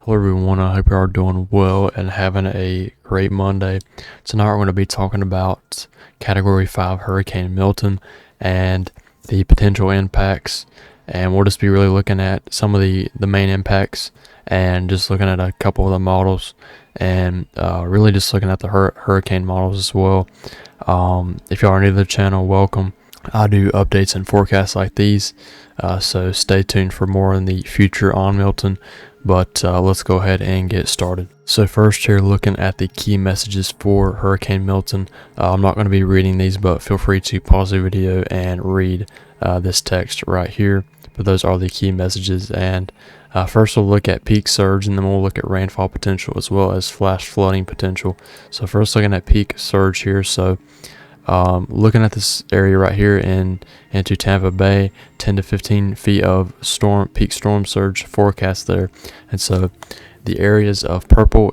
Hello everyone, I hope you are doing well and having a great Monday. Tonight we're going to be talking about Category 5 Hurricane Milton and the potential impacts, and we'll just be really looking at some of the main impacts and just looking at a couple of the models and really just looking at the hurricane models as well. If you are new to the channel, welcome. I do updates and forecasts like these, so stay tuned for more in the future on Milton. But let's go ahead and get started. So first here, looking at the key messages for Hurricane Milton. I'm not going to be reading these, but feel free to pause the video and read this text right here. But those are the key messages. And first we'll look at peak surge, and then we'll look at rainfall potential as well as flash flooding potential. So first looking at peak surge here. So looking at this area right here into Tampa Bay, 10 to 15 feet of peak storm surge forecast there. And so the areas of purple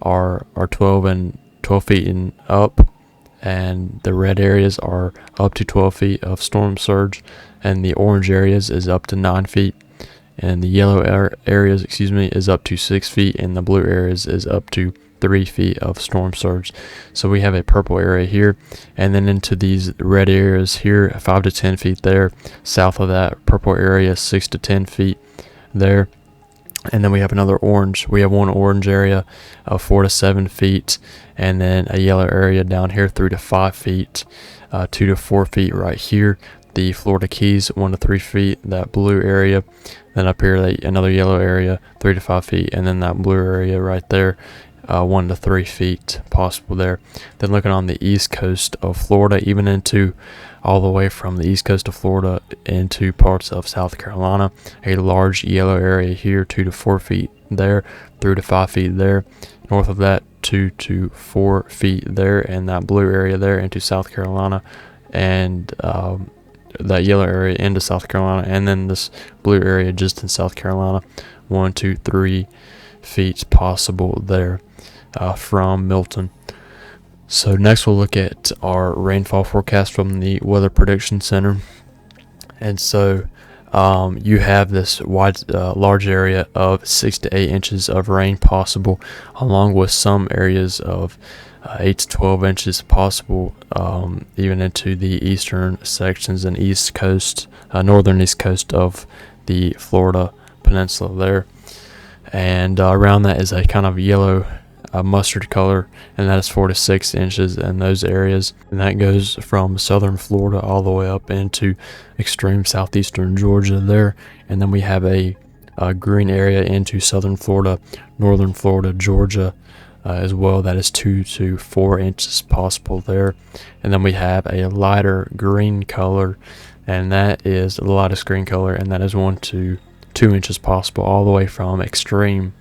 are 12 feet and up, and the red areas are up to 12 feet of storm surge, and the orange areas is up to 9 feet, and the yellow areas is up to 6 feet, and the blue areas is up to 3 feet of storm surge. So we have a purple area here, and then into these red areas here, 5 to 10 feet there. South of that purple area, 6 to 10 feet there. And then we have another orange. We have one orange area of 4 to 7 feet, and then a yellow area down here, 3 to 5 feet, 2 to 4 feet right here. The Florida Keys, 1 to 3 feet, that blue area. Then up here, another yellow area, 3 to 5 feet, and then that blue area right there, 1 to 3 feet possible there. Then looking on the east coast of Florida, even into all the way from the east coast of Florida into parts of South Carolina, a large yellow area here, 2 to 4 feet there, 3 to 5 feet there. North of that, 2 to 4 feet there, and that blue area there into South Carolina, and that yellow area into South Carolina, and then this blue area just in South Carolina, 1 to 3 feet possible there from Milton. So next we'll look at our rainfall forecast from the Weather Prediction Center. And so you have this large area of 6 to 8 inches of rain possible, along with some areas of 8 to 12 inches possible, even into the eastern sections and northern east coast of the Florida Peninsula there. And around that is a kind of yellow mustard color, and that is 4 to 6 inches in those areas, and that goes from southern Florida all the way up into extreme southeastern Georgia there. And then we have a green area into southern Florida, northern Florida, Georgia as well. That is 2 to 4 inches possible there. And then we have a lighter green color, and that is the lightest green color, and that is 1 to 2 inches possible all the way from the extreme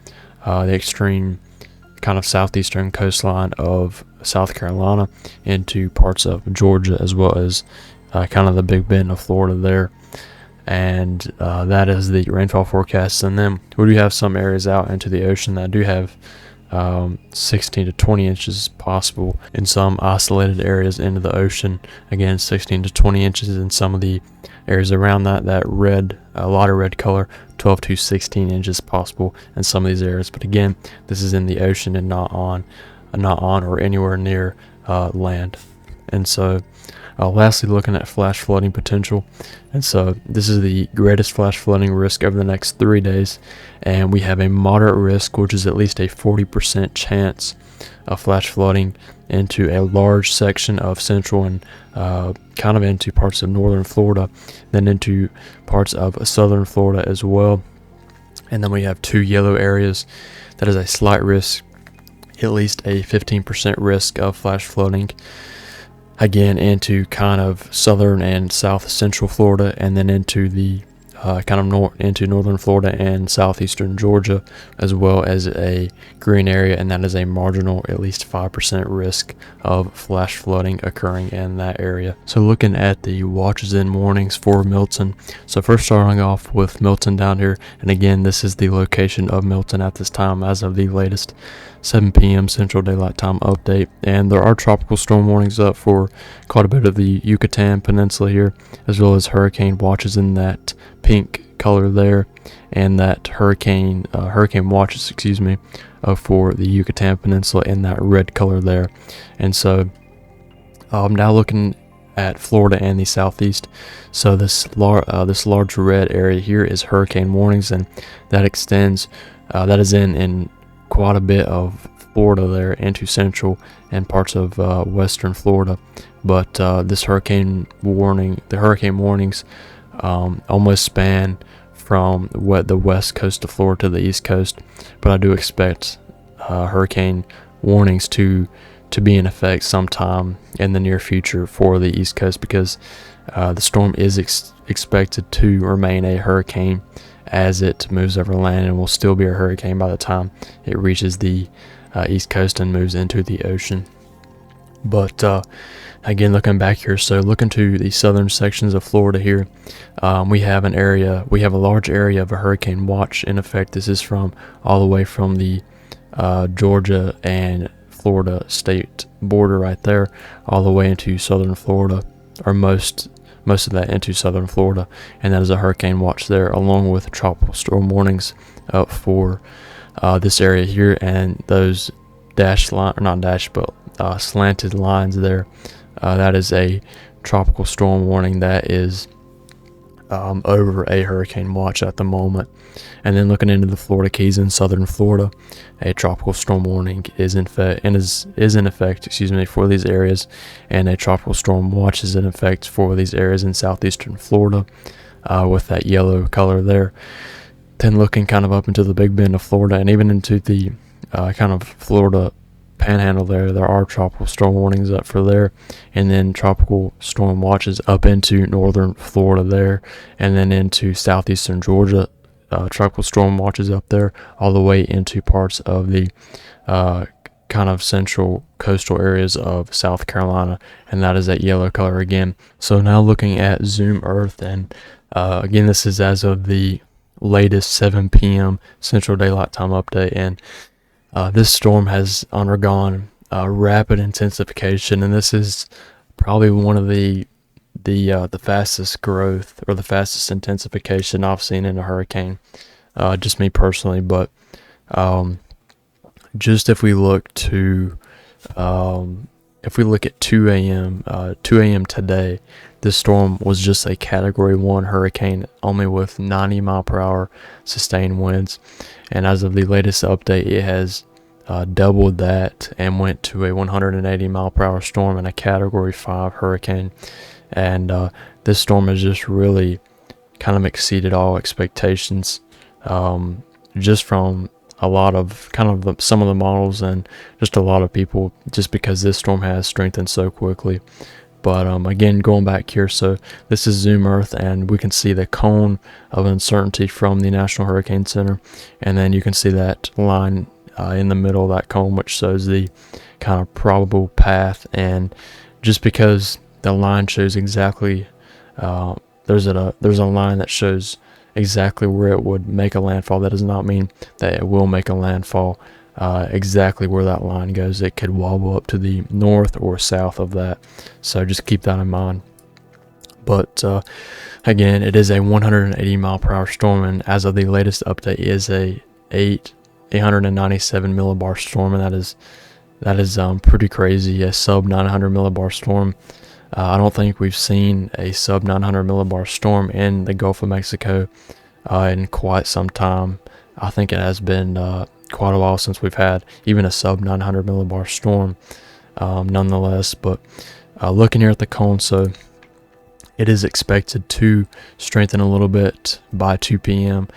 kind of southeastern coastline of South Carolina into parts of Georgia, as well as kind of the Big Bend of Florida there. And that is the rainfall forecast. And then we do have some areas out into the ocean that do have 16 to 20 inches possible in some isolated areas into the ocean. Again, 16 to 20 inches in some of the areas around that red, lighter red color, 12 to 16 inches possible in some of these areas. But again, this is in the ocean and not on or anywhere near land. And so lastly, looking at flash flooding potential. And so this is the greatest flash flooding risk over the next 3 days, and we have a moderate risk, which is at least a 40% chance of flash flooding into a large section of central and kind of into parts of northern Florida, then into parts of southern Florida as well. And then we have 2 yellow areas. That is a slight risk, at least a 15% risk of flash flooding, again into kind of southern and south central Florida, and then into the into northern Florida and southeastern Georgia, as well as a green area, and that is a marginal at least 5% risk of flash flooding occurring in that area. So looking at the watches and warnings for Milton. So first starting off with Milton down here, and again this is the location of Milton at this time as of the latest 7 p.m. Central Daylight Time update, and there are tropical storm warnings up for quite a bit of the Yucatan Peninsula here, as well as hurricane watches in that pink color there, and that hurricane watches, for the Yucatan Peninsula in that red color there. And so I'm now looking at Florida and the southeast. So this large red area here is hurricane warnings, and that extends that is in quite a bit of Florida there into central and parts of western Florida. But the hurricane warnings almost span from the west coast of Florida to the east coast. But I do expect hurricane warnings to be in effect sometime in the near future for the east coast, because the storm is expected to remain a hurricane as it moves over land, and will still be a hurricane by the time it reaches the east coast and moves into the ocean. But again, looking back here, so looking to the southern sections of Florida here, we have a large area of a hurricane watch in effect. This is from all the way from the Georgia and Florida state border right there, all the way into southern Florida, or most of that into southern Florida, and that is a hurricane watch there, along with tropical storm warnings up for this area here, and those slanted lines there, that is a tropical storm warning that is over a hurricane watch at the moment. And then looking into the Florida Keys in southern Florida, a tropical storm warning is in effect for these areas, and a tropical storm watch is in effect for these areas in southeastern Florida, with that yellow color there. Then looking kind of up into the Big Bend of Florida, and even into the kind of Florida panhandle there are tropical storm warnings up for there, and then tropical storm watches up into northern Florida there, and then into southeastern Georgia, tropical storm watches up there, all the way into parts of the kind of central coastal areas of South Carolina, and that is that yellow color again. So now looking at Zoom Earth, and again, this is as of the latest 7 p.m. Central Daylight Time update, and this storm has undergone rapid intensification, and this is probably one of the fastest growth, or the fastest intensification I've seen in a hurricane, just me personally. But just if we look at 2 a.m. Today, this storm was just a Category 1 hurricane, only with 90 mile per hour sustained winds. And as of the latest update, it has doubled that and went to a 180 mile per hour storm and a Category 5 hurricane. And this storm has just really kind of exceeded all expectations, just from a lot of some of the models and just a lot of people, just because this storm has strengthened so quickly. But again, going back here, so this is Zoom Earth, and we can see the cone of uncertainty from the National Hurricane Center, and then you can see that line in the middle of that cone, which shows the kind of probable path. And just because the line shows exactly, there's a line that shows exactly where it would make a landfall, that does not mean that it will make a landfall exactly where that line goes. It could wobble up to the north or south of that, so just keep that in mind. But again, it is a 180 mile per hour storm, and as of the latest update, is a 897 millibar storm, and that is pretty crazy. A sub 900 millibar storm. I don't think we've seen a sub 900 millibar storm in the Gulf of Mexico in quite some time. I think it has been quite a while since we've had even a sub 900 millibar storm, nonetheless. But looking here at the cone, so it is expected to strengthen a little bit by 2 a.m.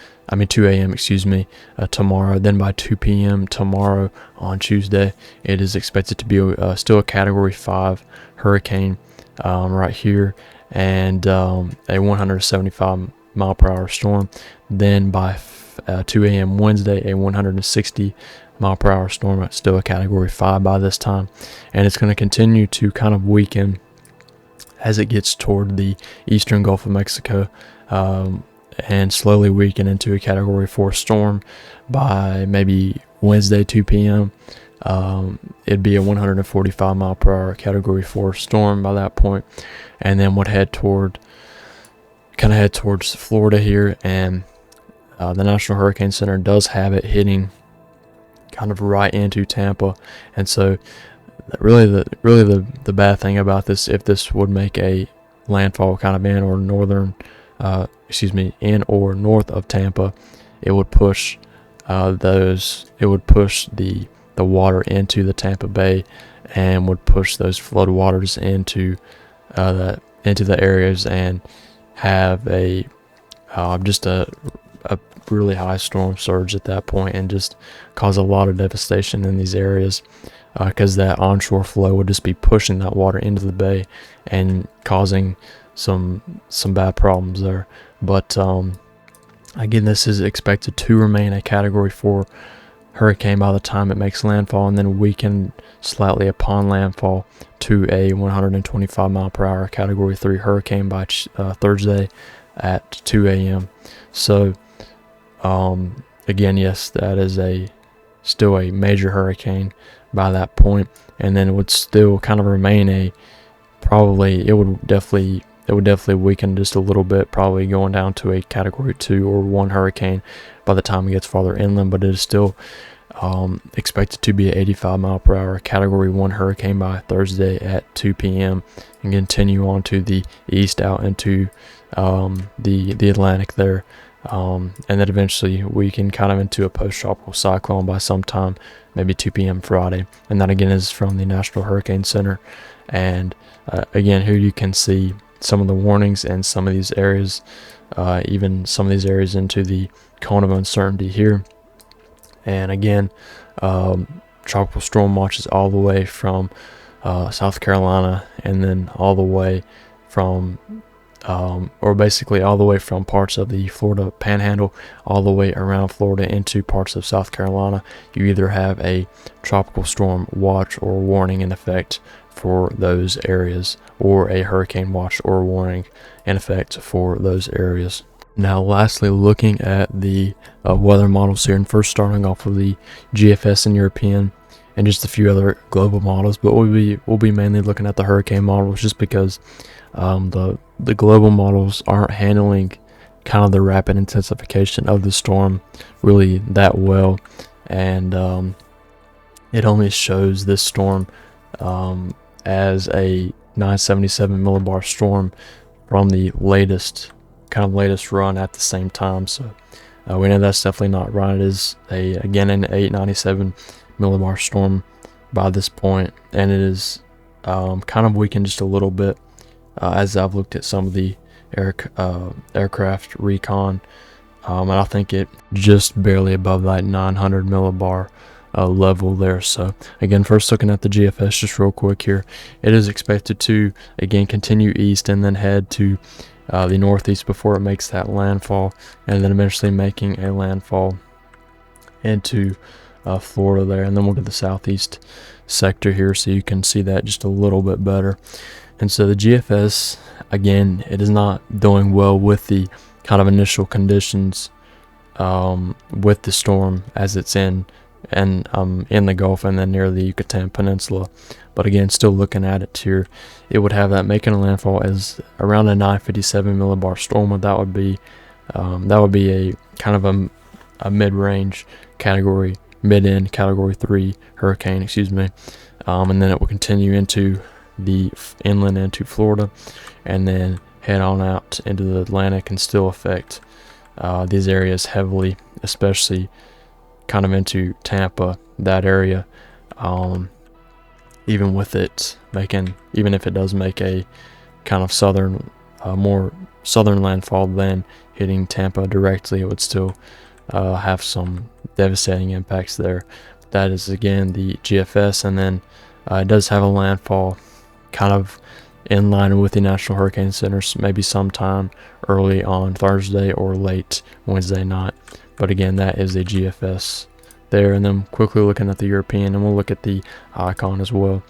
Tomorrow. Then by 2 p.m. tomorrow on Tuesday, it is expected to be still a Category 5 hurricane right here, and a 175 mile per hour storm. Then by 2 a.m. Wednesday, a 160 mile per hour storm, still a Category 5 by this time. And it's going to continue to kind of weaken as it gets toward the eastern Gulf of Mexico, and slowly weaken into a Category 4 storm by maybe Wednesday 2 p.m. It'd be a 145 mile per hour Category 4 storm by that point, and then would head toward kind of head towards Florida here, and the National Hurricane Center does have it hitting kind of right into Tampa. And so really the bad thing about this, if this would make a landfall kind of in or northern in or north of Tampa, it would push the water into the Tampa Bay, and would push those flood waters into the areas, and have just a really high storm surge at that point, and just cause a lot of devastation in these areas, because that onshore flow would just be pushing that water into the bay and causing some bad problems there. But again, this is expected to remain a Category 4 hurricane by the time it makes landfall, and then weaken slightly upon landfall to a 125 mile per hour Category 3 hurricane by Thursday at 2 a.m. So again, yes, that is still a major hurricane by that point, and then it would still kind of remain it would definitely weaken just a little bit, probably going down to a Category 2 or 1 hurricane by the time it gets farther inland, but it is still expected to be an 85 mile per hour Category 1 hurricane by Thursday at 2 p.m. and continue on to the east out into the Atlantic there, and then eventually weaken kind of into a post-tropical cyclone by sometime maybe 2 p.m. Friday. And that again is from the National Hurricane Center. And again, here you can see some of the warnings and some of these areas, even some of these areas into the cone of uncertainty here. And again, tropical storm watches all the way from South Carolina, and then all the way from or basically all the way from parts of the Florida Panhandle all the way around Florida into parts of South Carolina. You either have a tropical storm watch or warning in effect for those areas, or a hurricane watch or warning in effect for those areas. Now lastly, looking at the weather models here, and first starting off with the GFS and European and just a few other global models, but we'll be mainly looking at the hurricane models, just because the global models aren't handling kind of the rapid intensification of the storm really that well, and it only shows this storm as a 977 millibar storm from the latest run at the same time. So we know that's definitely not right. It is again an 897 millibar storm by this point, and it is kind of weakened just a little bit as I've looked at some of the aircraft recon, and I think it just barely above that 900 millibar level there. So again, first looking at the GFS just real quick here, it is expected to again continue east and then head to the northeast before it makes that landfall, and then eventually making a landfall into Florida there. And then we'll get the southeast sector here so you can see that just a little bit better. And so the GFS, again, it is not doing well with the kind of initial conditions with the storm as it's in the Gulf and then near the Yucatan Peninsula. But again, still looking at it here, it would have that making a landfall as around a 957 millibar storm. That would be a kind of a mid-range category, mid-end Category 3 hurricane, and then it will continue into the inland into Florida, and then head on out into the Atlantic and still affect these areas heavily, especially kind of into Tampa, that area. Even if it does make a kind of more southern landfall than hitting Tampa directly, it would still have some devastating impacts there. That is again the GFS, and then it does have a landfall kind of in line with the National Hurricane Center, maybe sometime early on Thursday or late Wednesday night. But again, that is the GFS there. And then quickly looking at the European, and we'll look at the icon as well.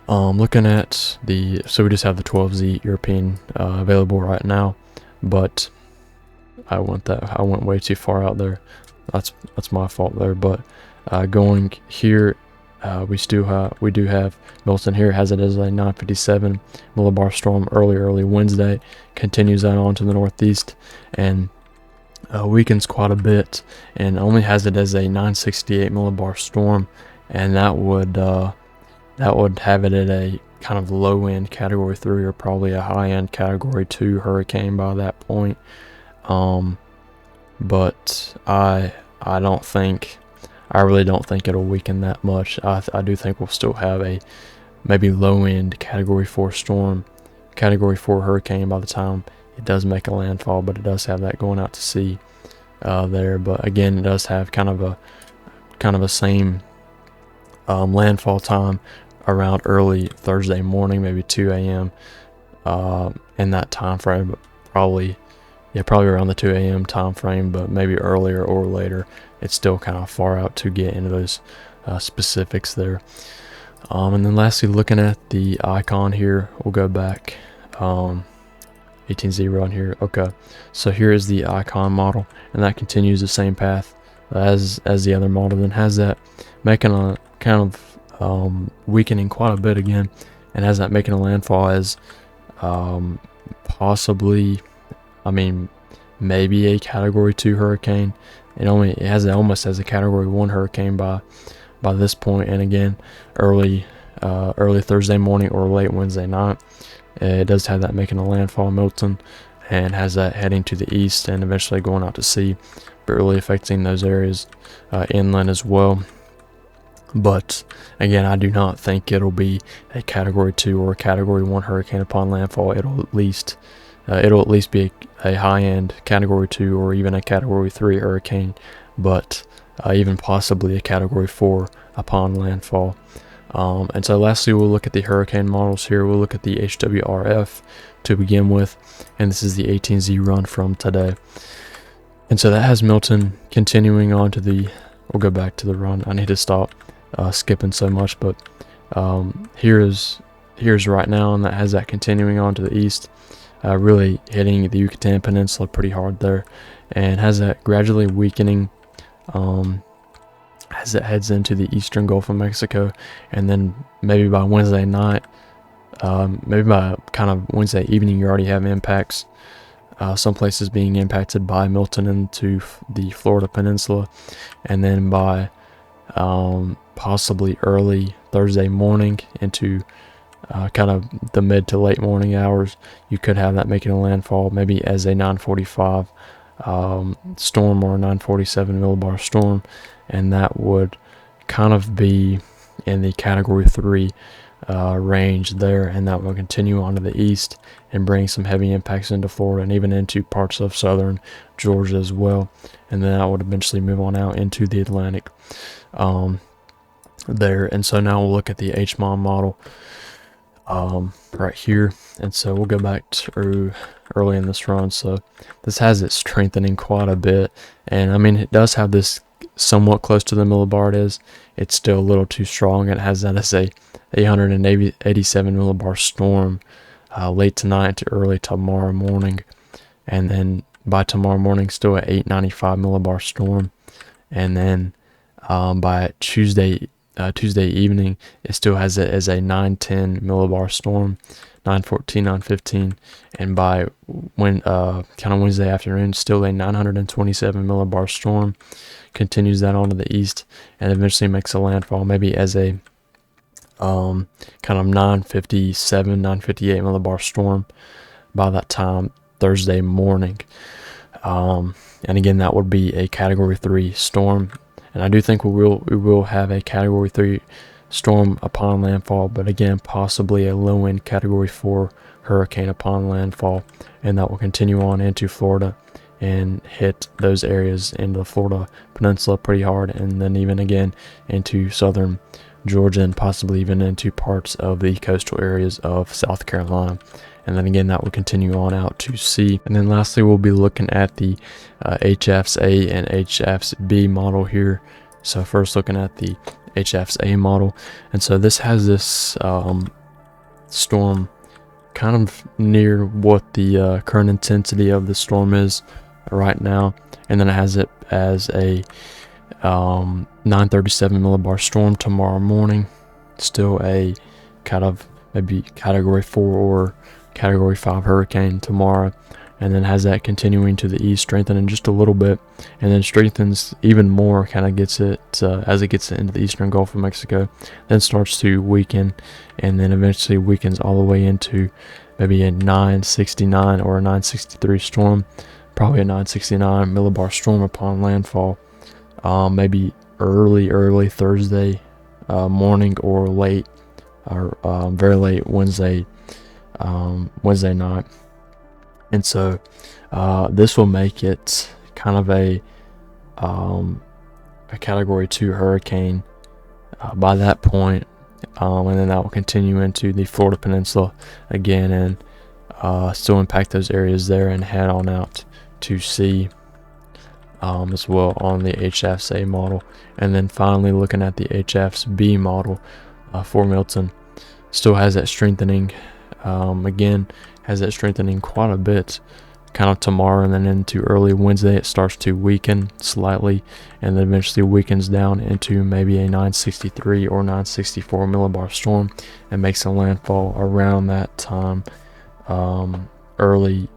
Looking at so we just have the 12Z European available right now, but I went way too far out there. That's my fault there. But going here we do have Milton here. Has it as a 957 millibar storm early Wednesday. Continues that on to the northeast and weakens quite a bit, and only has it as a 968 millibar storm, and that would have it at a kind of low end category 3 or probably a high end category 2 hurricane by that point. But I really don't think it'll weaken that much. I do think we'll still have a maybe low end category 4 storm, category 4 hurricane by the time it does make a landfall, but it does have that going out to sea there. But again, it does have kind of a same landfall time around early Thursday morning, maybe 2 a.m. In that time frame, but probably around the 2 a.m. time frame, but maybe earlier or later. It's still kind of far out to get into those specifics there. And then lastly, looking at the icon here, we'll go back 18.0 on here. Okay, so here is the icon model, and that continues the same path as the other model, then has that making a kind of weakening quite a bit again, and has that making a landfall as possibly, maybe a category 2 hurricane. It has it almost as a category 1 hurricane by this point, and again early Thursday morning or late Wednesday night. It does have that making a landfall in Milton, and has that heading to the east and eventually going out to sea, but really affecting those areas inland as well. But again, I do not think it'll be a category 2 or a category 1 hurricane upon landfall. It'll at least be a high-end category 2 or even a category 3 hurricane, but even possibly a category 4 upon landfall. And so lastly, we'll look at the hurricane models here. We'll look at the HWRF to begin with, and this is the 18Z run from today. And so that has Milton continuing on to the, we'll go back to the run. I need to stop skipping so much, but here's right now, and that has that continuing on to the east, really hitting the Yucatan Peninsula pretty hard there, and has that gradually weakening as it heads into the eastern Gulf of Mexico, and then maybe by Wednesday night, maybe by kind of Wednesday evening, you already have impacts. Some places being impacted by Milton into the Florida Peninsula, and then by possibly early Thursday morning into kind of the mid to late morning hours, you could have that making a landfall maybe as a 945 storm or a 947 millibar storm, and that would kind of be in the category 3 range there, and that will continue on to the east and bring some heavy impacts into Florida and even into parts of southern Georgia as well, and then that would eventually move on out into the Atlantic there. And so now we'll look at the HMOM model right here, and so we'll go back to early in this run. So this has it strengthening quite a bit, and it does have this somewhat close to the millibar. It's still a little too strong. It has that as a 887 millibar storm late tonight to early tomorrow morning, and then by tomorrow morning still at 895 millibar storm, and then by Tuesday evening it still has it as a 910 millibar storm, 914, 915, and by kind of Wednesday afternoon still a 927 millibar storm. Continues that on to the east and eventually makes a landfall maybe as a kind of 957, 958 millibar storm by that time Thursday morning. And again, that would be a category 3 storm, and I do think we will have a category 3 storm upon landfall, but again possibly a low end category 4 hurricane upon landfall, and that will continue on into Florida and hit those areas in the Florida Peninsula pretty hard, and then even again into southern Georgia and possibly even into parts of the coastal areas of South Carolina. And then again, that will continue on out to sea. And then lastly, we'll be looking at the HFS-A and HFS-B model here. So first looking at the HFS-A model, and so this has this storm kind of near what the current intensity of the storm is right now, and then it has it as a 937 millibar storm tomorrow morning. Still a kind of maybe category 4 or category 5 hurricane tomorrow, and then has that continuing to the east, strengthening just a little bit, and then strengthens even more, kind of gets it as it gets into the eastern Gulf of Mexico, then starts to weaken, and then eventually weakens all the way into maybe a 969 or a 963 storm, probably a 969 millibar storm upon landfall, maybe early Thursday morning, or late, or very late Wednesday night. And so this will make it kind of a category 2 hurricane by that point, and then that will continue into the Florida Peninsula again, and still impact those areas there, and head on out to sea as well on the HFS-A model. And then finally looking at the HFS-B model for Milton, still has that strengthening, again has that strengthening quite a bit kind of tomorrow, and then into early Wednesday it starts to weaken slightly, and then eventually weakens down into maybe a 963 or 964 millibar storm, and makes a landfall around that time, early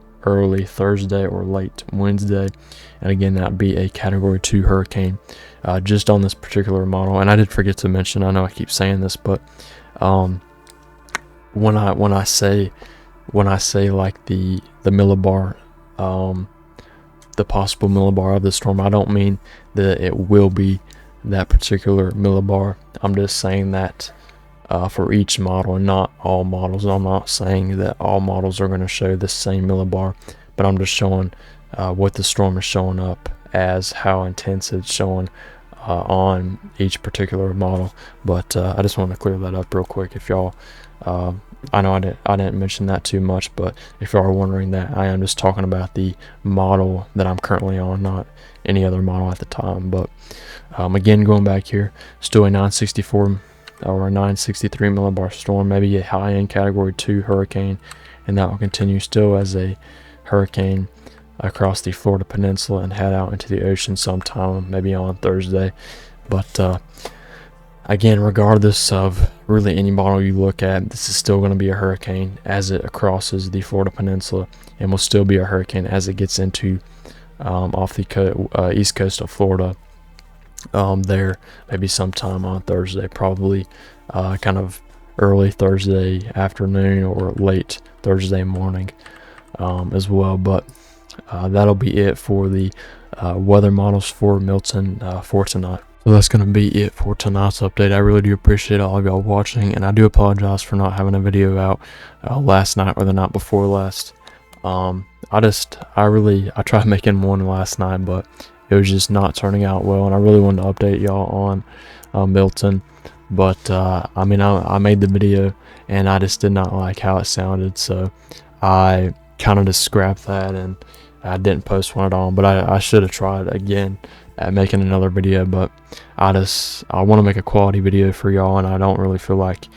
Thursday or late Wednesday. And again, that would be a category 2 hurricane just on this particular model. And I did forget to mention, I know I keep saying this, but when I say like the millibar, the possible millibar of the storm, I don't mean that it will be that particular millibar. I'm just saying that for each model, and not all models. I'm not saying that all models are going to show the same millibar, but I'm just showing what the storm is showing up as, how intense it's showing on each particular model. But I just want to clear that up real quick. If y'all, I know I didn't mention that too much, but if y'all are wondering that, I am just talking about the model that I'm currently on, not any other model at the time. But again, going back here, still a 964 or a 963 millibar storm, maybe a high-end category 2 hurricane, and that will continue still as a hurricane across the Florida Peninsula and head out into the ocean sometime, maybe on Thursday. But again, regardless of really any model you look at, this is still going to be a hurricane as it crosses the Florida Peninsula, and will still be a hurricane as it gets into off the east coast of Florida. There maybe sometime on Thursday, probably kind of early Thursday afternoon or late Thursday morning as well. But that'll be it for the weather models for Milton for tonight. So that's going to be it for tonight's update. I really do appreciate all of y'all watching, and I do apologize for not having a video out last night or the night before last. I tried making one last night, but it was just not turning out well, and I really wanted to update y'all on Milton. But I mean, I made the video and I just did not like how it sounded, so I kind of just scrapped that and I didn't post one at all. But I should have tried again at making another video, but I want to make a quality video for y'all, and I don't really feel like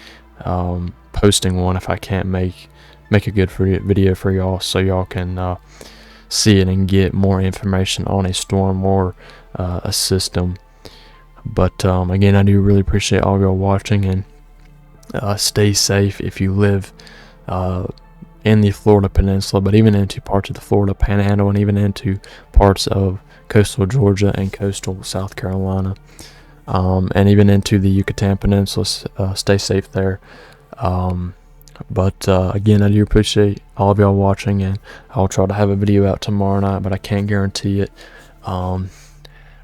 posting one if I can't make a good video for y'all, so y'all can see it and get more information on a storm or a system. But again, I do really appreciate all of y'all watching, and stay safe if you live in the Florida Peninsula, but even into parts of the Florida Panhandle, and even into parts of coastal Georgia and coastal South Carolina, and even into the Yucatan Peninsula. Stay safe there. But again, I do appreciate all of y'all watching, and I'll try to have a video out tomorrow night, but I can't guarantee it.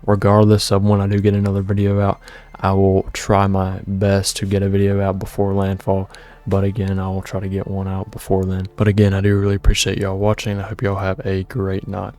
Regardless of when I do get another video out, I will try my best to get a video out before landfall, but again, I will try to get one out before then. But again, I do really appreciate y'all watching. I hope y'all have a great night.